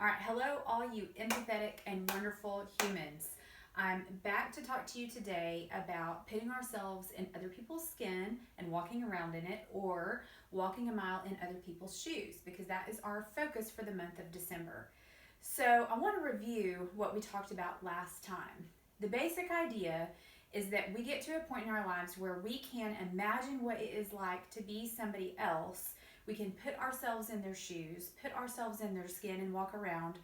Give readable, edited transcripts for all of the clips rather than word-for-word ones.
All right, hello, all you empathetic and wonderful humans. I'm back to talk to you today about putting ourselves in other people's skin and walking around in it, or walking a mile in other people's shoes, because that is our focus for the month of December. So I want to review what we talked about last time. The basic idea is that we get to a point in our lives where we can imagine what it is like to be somebody else. We can put ourselves in their shoes, put ourselves in their skin and walk around,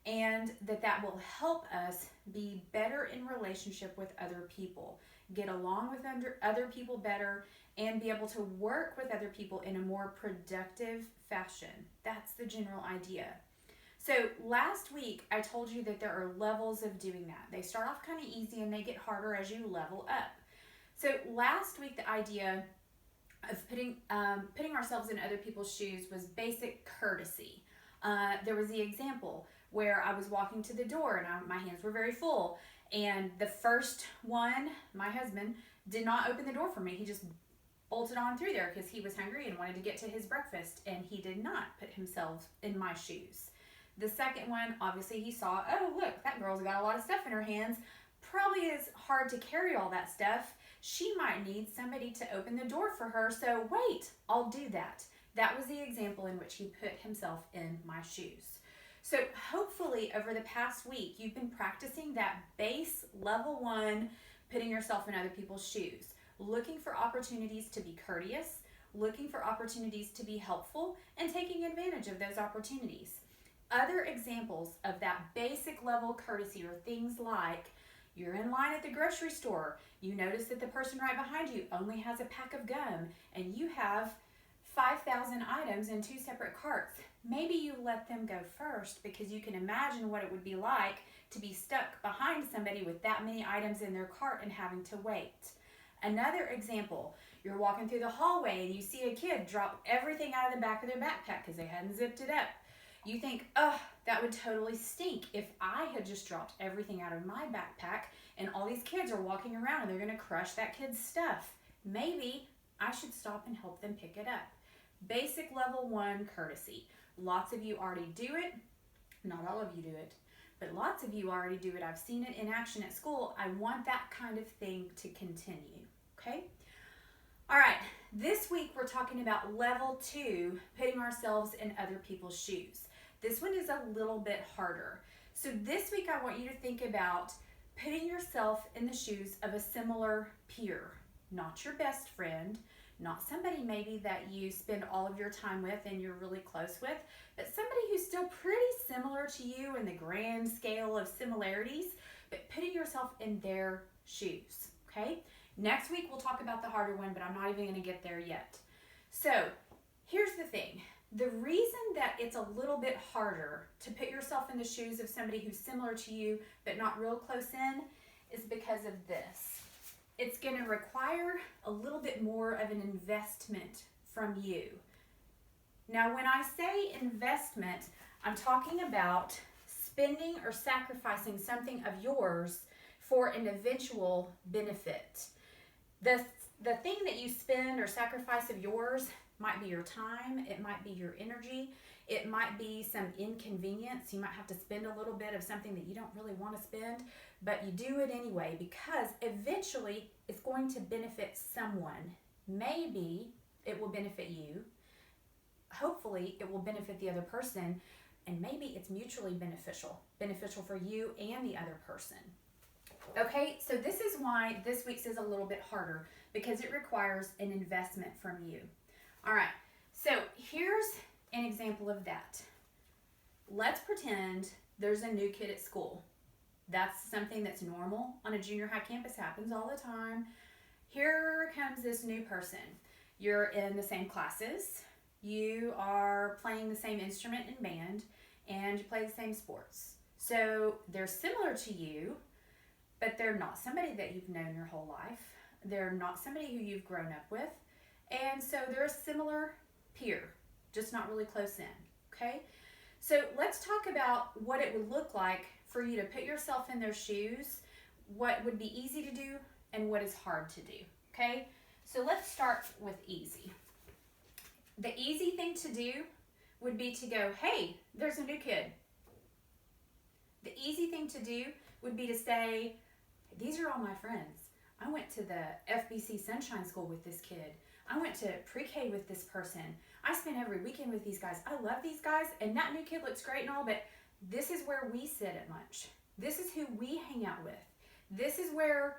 and that will help us be better in relationship with other people, get along with other people better, and be able to work with other people in a more productive fashion. That's the general idea. So last week I told you that there are levels of doing that. They start off kind of easy and they get harder as you level up. So last week the idea of putting ourselves in other people's shoes was basic courtesy. There was the example where I was walking to the door and my hands were very full, and the first one, my husband, did not open the door for me. He just bolted on through there because he was hungry and wanted to get to his breakfast, and he did not put himself in my shoes. The second one, obviously he saw, oh look, that girl's got a lot of stuff in her hands. Probably is hard to carry all that stuff. She might need somebody to open the door for her, so wait, I'll do that. That was the example in which he put himself in my shoes. So hopefully over the past week, you've been practicing that base level 1, putting yourself in other people's shoes, looking for opportunities to be courteous, looking for opportunities to be helpful, and taking advantage of those opportunities. Other examples of that basic level courtesy are things like you're in line at the grocery store, you notice that the person right behind you only has a pack of gum, and you have 5,000 items in 2 separate carts. Maybe you let them go first because you can imagine what it would be like to be stuck behind somebody with that many items in their cart and having to wait. Another example, you're walking through the hallway and you see a kid drop everything out of the back of their backpack because they hadn't zipped it up. You think, oh, that would totally stink if I had just dropped everything out of my backpack and all these kids are walking around and they're going to crush that kid's stuff. Maybe I should stop and help them pick it up. Basic level 1 courtesy. Lots of you already do it. Not all of you do it, but lots of you already do it. I've seen it in action at school. I want that kind of thing to continue, okay? All right, this week we're talking about level 2, putting ourselves in other people's shoes. This one is a little bit harder. So this week I want you to think about putting yourself in the shoes of a similar peer, not your best friend, not somebody maybe that you spend all of your time with and you're really close with, but somebody who's still pretty similar to you in the grand scale of similarities, but putting yourself in their shoes, okay? Next week we'll talk about the harder one, but I'm not even going to get there yet. So here's the thing. The reason that it's a little bit harder to put yourself in the shoes of somebody who's similar to you but not real close in is because of this. It's going to require a little bit more of an investment from you. Now, when I say investment, I'm talking about spending or sacrificing something of yours for an eventual benefit. The thing that you spend or sacrifice of yours might be your time, it might be your energy, it might be some inconvenience. You might have to spend a little bit of something that you don't really want to spend, but you do it anyway because eventually it's going to benefit someone. Maybe it will benefit you. Hopefully it will benefit the other person, and maybe it's mutually beneficial for you and the other person. Okay, so this is why this week's is a little bit harder, because it requires an investment from you. All right, so here's an example of that. Let's pretend there's a new kid at school. That's something that's normal on a junior high campus, happens all the time. Here comes this new person. You're in the same classes, you are playing the same instrument in band, and you play the same sports. So they're similar to you, but they're not somebody that you've known your whole life. They're not somebody who you've grown up with. And so they're a similar peer, just not really close in, okay? So let's talk about what it would look like for you to put yourself in their shoes, what would be easy to do and what is hard to do, okay? So let's start with easy. The easy thing to do would be to go, hey, there's a new kid. The easy thing to do would be to say, these are all my friends. I went to the FBC Sunshine School with this kid. I went to pre-K with this person. I spent every weekend with these guys. I love these guys, and that new kid looks great and all, but this is where we sit at lunch. This is who we hang out with. This is where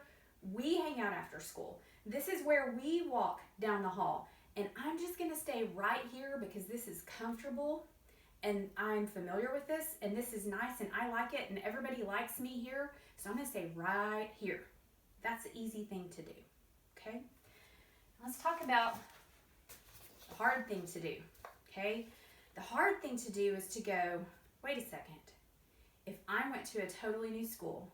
we hang out after school. This is where we walk down the hall. And I'm just going to stay right here because this is comfortable and I'm familiar with this and this is nice and I like it and everybody likes me here. So I'm going to stay right here. That's the easy thing to do. Okay? Let's talk about the hard thing to do. Okay? The hard thing to do is to go, wait a second. If I went to a totally new school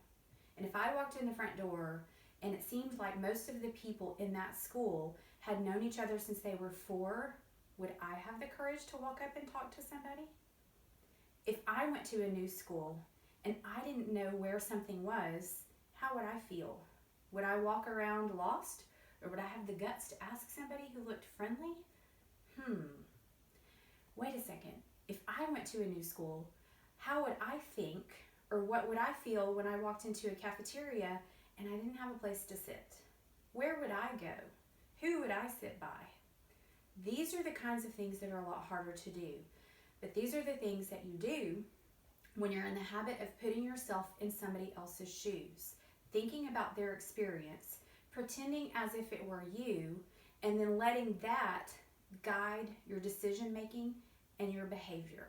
and if I walked in the front door and it seemed like most of the people in that school had known each other since they were 4, would I have the courage to walk up and talk to somebody? If I went to a new school and I didn't know where something was, how would I feel? Would I walk around lost? Or would I have the guts to ask somebody who looked friendly? Wait a second. If I went to a new school, how would I think, or what would I feel when I walked into a cafeteria and I didn't have a place to sit? Where would I go? Who would I sit by? These are the kinds of things that are a lot harder to do. But these are the things that you do when you're in the habit of putting yourself in somebody else's shoes, thinking about their experience, pretending as if it were you, and then letting that guide your decision making and your behavior.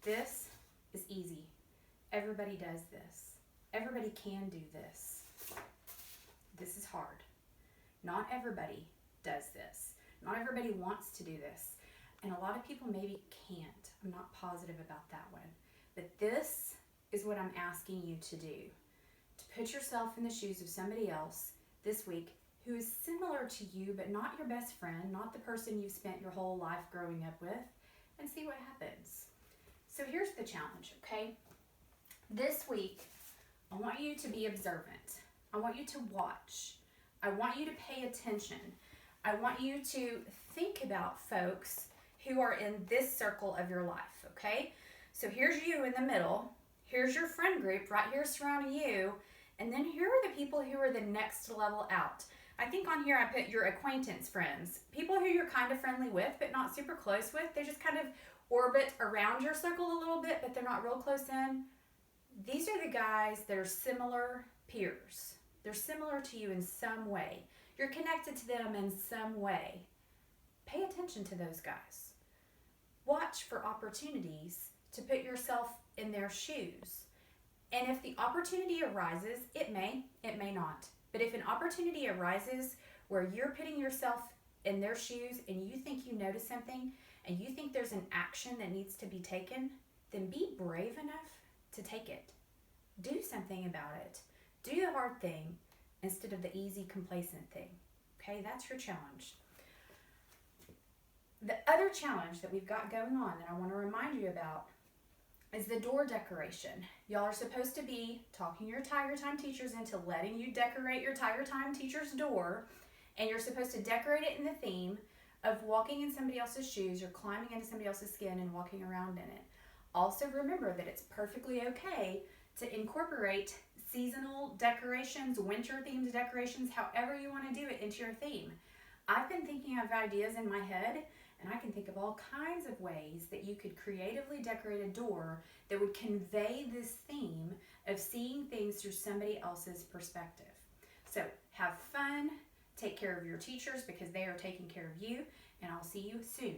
This is easy. Everybody does this. Everybody can do this. This is hard. Not everybody does this. Not everybody wants to do this. And a lot of people maybe can't. I'm not positive about that one. But this is what I'm asking you to do. To put yourself in the shoes of somebody else this week who is similar to you, but not your best friend, not the person you've spent your whole life growing up with, and see what happens. So here's the challenge, okay? This week, I want you to be observant. I want you to watch. I want you to pay attention. I want you to think about folks who are in this circle of your life, okay? So here's you in the middle. Here's your friend group right here surrounding you. And then here are the people who are the next level out. I think on here I put your acquaintance friends. People who you're kind of friendly with, but not super close with. They just kind of orbit around your circle a little bit, but they're not real close in. These are the guys that are similar peers. They're similar to you in some way. You're connected to them in some way. Pay attention to those guys. Watch for opportunities to put yourself in their shoes. And if the opportunity arises, it may not. But if an opportunity arises where you're putting yourself in their shoes and you think you notice something and you think there's an action that needs to be taken, then be brave enough to take it. Do something about it. Do the hard thing instead of the easy, complacent thing. Okay, that's your challenge. The other challenge that we've got going on that I want to remind you about is the door decoration. Y'all are supposed to be talking your Tiger Time teachers into letting you decorate your Tiger Time teacher's door, and you're supposed to decorate it in the theme of walking in somebody else's shoes or climbing into somebody else's skin and walking around in it. Also remember that it's perfectly okay to incorporate seasonal decorations, winter themed decorations, however you want to do it into your theme. I've been thinking of ideas in my head, and I can think of all kinds of ways that you could creatively decorate a door that would convey this theme of seeing things through somebody else's perspective. So have fun, take care of your teachers because they are taking care of you, and I'll see you soon.